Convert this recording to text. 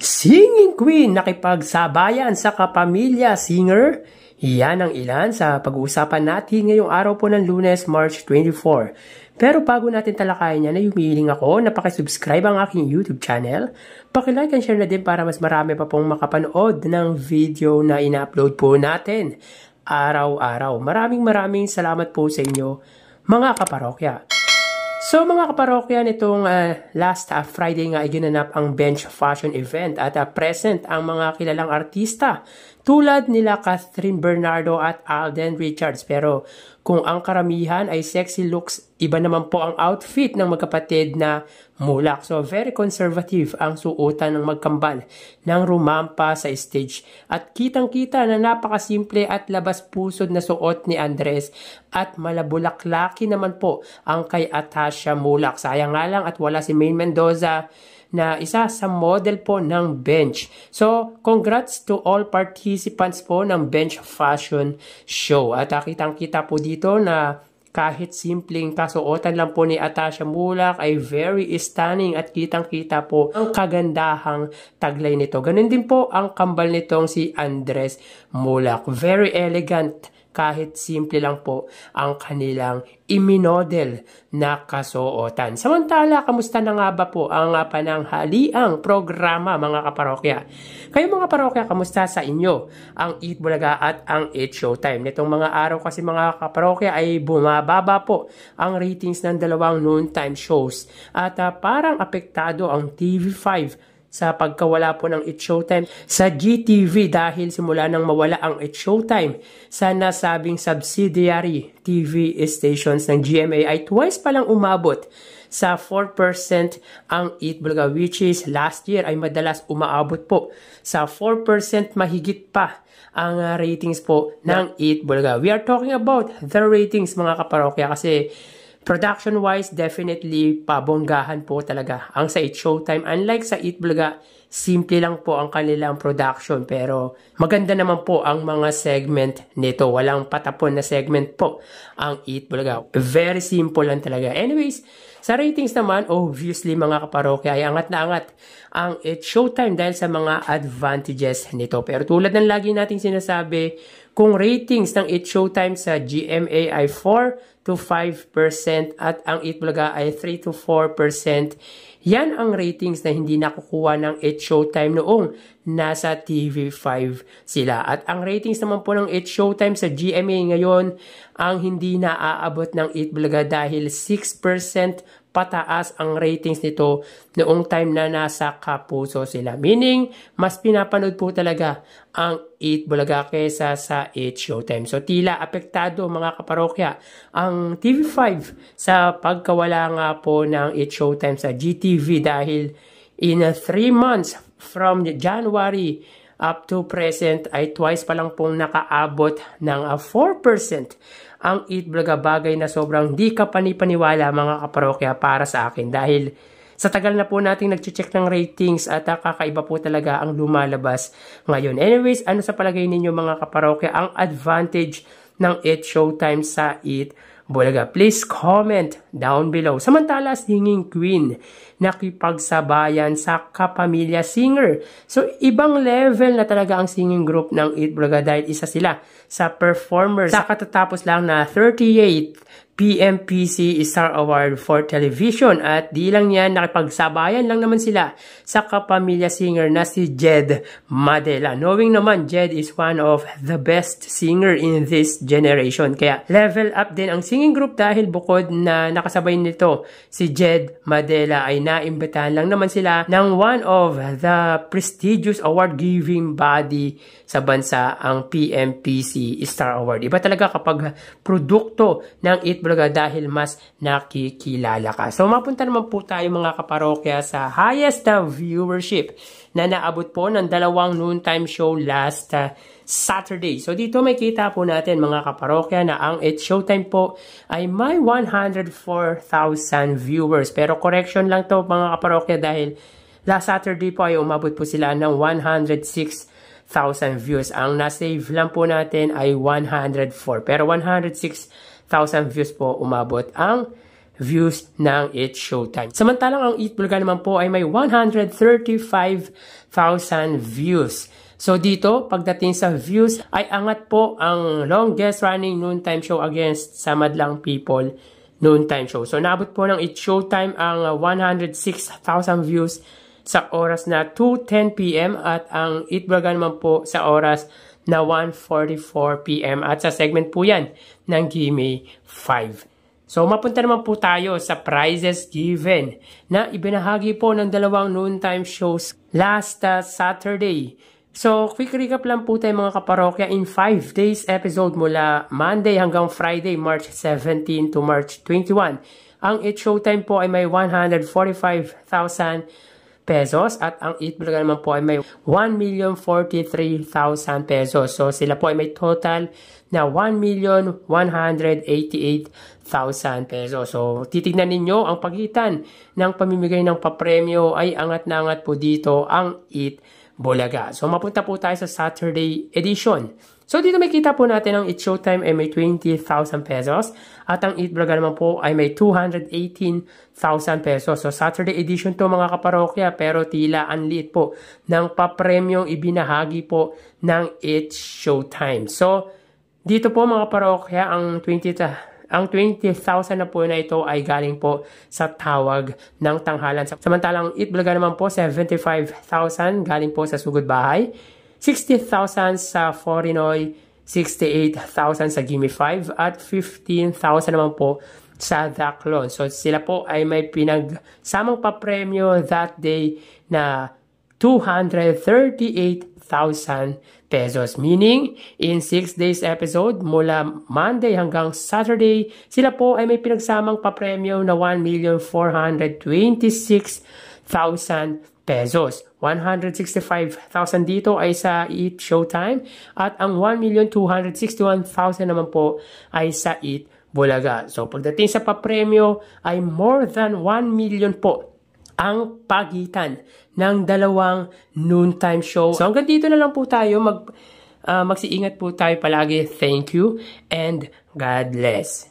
Singing Queen nakipagsabayan sa kapamilya singer. Yan ang ilan sa pag-uusapan natin ngayong araw po ng Lunes, March 24. Pero bago natin talakayin yan, ay humihiling ako na pakisubscribe ang aking YouTube channel. Pakilike and share na din para mas marami pa pong makapanood ng video na ina-upload po natin araw-araw. Maraming salamat po sa inyo mga kaparokya. So mga kaparokya, nitong last Friday nga ay ginanap ang Bench Fashion Event at present ang mga kilalang artista tulad nila Catherine Bernardo at Alden Richards. Pero kung ang karamihan ay sexy looks, iba naman po ang outfit ng magkapatid na Mulak. So very conservative ang suotan ng magkambal ng rumampa sa stage. At kitang-kita na napakasimple at labas-pusod na suot ni Andres at malabulaklaki naman po ang kay Atasha Mulak. Sayang nga lang at wala si Maine Mendoza na isa sa model po ng Bench. So, congrats to all participants po ng Bench Fashion Show. At kitang-kita po dito na kahit simpleng kasuotan lang po ni Atasha Mulak ay very stunning at kitang-kita po ang kagandahang taglay nito. Ganun din po ang kambal nitong si Andres Mulak. Very elegant. Kahit simple lang po ang kanilang iminodel na kasuotan. Samantala, kamusta na nga ba po ang pananghaliang programa mga kaparokya? Kayo mga parokya, kamusta sa inyo ang Eat Bulaga at ang Eat Showtime? Nitong mga araw kasi mga kaparokya ay bumababa po ang ratings ng dalawang noontime shows. At parang apektado ang TV5 sa pagkawala po ng It Showtime sa GTV dahil simula nang mawala ang It Showtime sa nasabing subsidiary TV stations ng GMA ay twice palang umabot sa 4% ang Eat Bulaga, which is last year ay madalas umaabot po sa 4% mahigit pa ang ratings po ng Eat Bulaga. We are talking about the ratings mga kaparokya kasi production-wise, definitely pabonggahan po talaga ang sa It Showtime. Unlike sa Eat Bulaga, simple lang po ang kanilang production. Pero maganda naman po ang mga segment nito. Walang patapon na segment po ang Eat Bulaga. Very simple lang talaga. Anyways, sa ratings naman, obviously mga kaparokya ay angat na angat ang It Showtime dahil sa mga advantages nito. Pero tulad ng lagi nating sinasabi, kung ratings ng It Showtime sa GMA ay 4 to 5% at ang Eat Bulaga ay 3 to 4%, yan ang ratings na hindi nakukuha ng It Showtime noong nasa TV5 sila. At ang ratings naman po ng It Showtime sa GMA ngayon ang hindi naaabot ng Eat Bulaga dahil 6% pataas ang ratings nito noong time na nasa Kapuso sila. Meaning, mas pinapanood po talaga ang Eat Bulaga kesa sa It Showtime. So, tila apektado mga kaparokya ang TV5 sa pagkawala nga po ng It Showtime sa GTV dahil in 3 months from January up to present ay twice pa lang pong nakaabot ng 4% ang Eat Bulaga, bagay na sobrang di ka panipaniwala mga kaparokya para sa akin dahil sa tagal na po nating nag-check ng ratings at kakaiba po talaga ang lumalabas ngayon. Anyways, ano sa palagay ninyo mga kaparokya ang advantage ng It Showtime sa Eat Bulaga? Please comment down below. Samantala, Singing Queen nakipagsabayan sa kapamilya singer. So, ibang level na talaga ang singing group ng Eat Bulaga dahil isa sila sa performers sa katatapos lang na 38th PMPC Star Award for Television. At di lang yan, nakipagsabayan lang naman sila sa kapamilya singer na si Jed Madela. Knowing naman, Jed is one of the best singer in this generation. Kaya level up din ang singing group dahil bukod na nakasabay nito si Jed Madela ay naimbitahan lang naman sila ng one of the prestigious award-giving body sa bansa, ang PMPC Star Award. Iba talaga kapag produkto ng Eat Bulaga dahil mas nakikilala ka. So, mapunta naman po tayo mga kaparokya sa highest viewership na naabot po ng dalawang noontime show last Saturday. So, dito may kita po natin mga kaparokya na ang It Showtime po ay may 104,000 viewers. Pero correction lang to mga kaparokya dahil last Saturday po ay umabot po sila ng 106,000 views. Ang nasave lang po natin ay 104. Pero 106,000 views po umabot ang views ng It's Showtime. Samantalang ang Eat Bulaga naman po ay may 135,000 views. So dito, pagdating sa views, ay angat po ang longest running noontime show against sa Madlang People noontime show. So naabot po ng It's Showtime ang 106,000 views sa oras na 2:10 PM at ang Eat Bulaga naman po sa oras na 1:44 PM at sa segment po yan ng Gimme 5. So mapunta naman po tayo sa prizes given na ibinahagi po ng dalawang noontime shows last Saturday. So, quick recap lang po tayo mga kaparokya in 5 days episode mula Monday hanggang Friday, March 17 to March 21. Ang It's Showtime po ay may 145,000 pesos at ang Eat Bulaga naman po ay may 1,043,000 pesos. So, sila po ay may total na 1,188,000 pesos. So, titignan ninyo ang pagitan ng pamimigay ng papremyo ay angat na angat po dito ang Eat Bulaga. So, mapunta po tayo sa Saturday edition. So, dito makita po natin ang It's Showtime ay may 20,000 pesos at ang Eat Bulaga naman po ay may 218,000 pesos. So, Saturday edition to mga kaparokya pero tila ang liit po ng papremyong ibinahagi po ng It's Showtime. So, dito po mga kaparokya ang 20,000 na po na ito ay galing po sa tawag ng tanghalan. Samantalang Eat Bulaga naman po 75,000 galing po sa sugod bahay, 60,000 sa Forinoy, 68,000 sa Gimme 5 at 15,000 naman po sa The Clone. So sila po ay may pinagsamang papremyo that day na 238,000 pesos. Meaning, in 6 days episode, mula Monday hanggang Saturday, sila po ay may pinagsamang papremyo na 1,426,000 pesos. 165,000 dito ay sa Eat Showtime at ang 1,261,000 naman po ay sa Eat Bulaga. So, pagdating sa papremyo ay more than 1 million po ang pagitan ng dalawang noontime show. So hanggang dito na lang po tayo. Magsiingat po tayo palagi. Thank you and God bless.